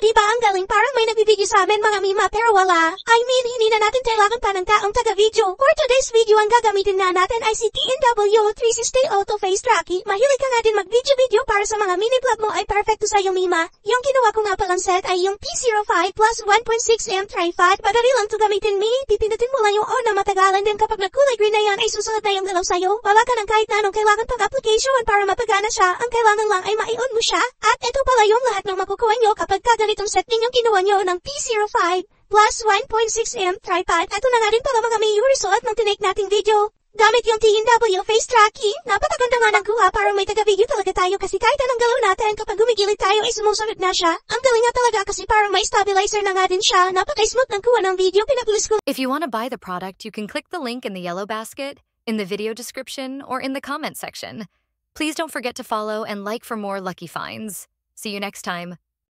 diba ang galing, parang may nagbibigay sa amin mga mima pero wala. I mean, hindi na natin kailangan pa ng taong taga-video. For today's video, ang gagamitin na natin ay si TNW 360 Auto Face Tracking. Mahilig ka nga din mag-video para sa mga mini-vlog mo ay perfecto sa'yo mima. Yung ginawa ko nga palang set ay yung P05 plus 1.6M tripod. Madali lang to gamitin mi. Pipindutin mo lang yung on na matagalan din kapag nagkulay green na yan ay susunod na yung galaw sa'yo. Wala ka ng kahit na anong kailangan pang application para mapagana siya. Ang kailangan lang ay mai-on mo siya. At ito pala yung lahat ng makukuha nyo kapag ganitong set ninyong kinuha nyo ng P05 plus 1.6M tripod. Ito na nga rin pala mga may result ng tinake nating video. Gamit yung TNW face tracking, napakaganda nga ng kuha para may taga-video talaga tayo kasi kahit anong galaw natin kapag gumigilid tayo ay sumusunod na siya. Ang galing nga talaga kasi parang may stabilizer na nga din siya. Napaka-smooth ng kuha ng video, pinapulis ko. If you want to buy the product, you can click the link in the yellow basket, in the video description, or in the comment section. Please don't forget to follow and like for more lucky finds. See you next time.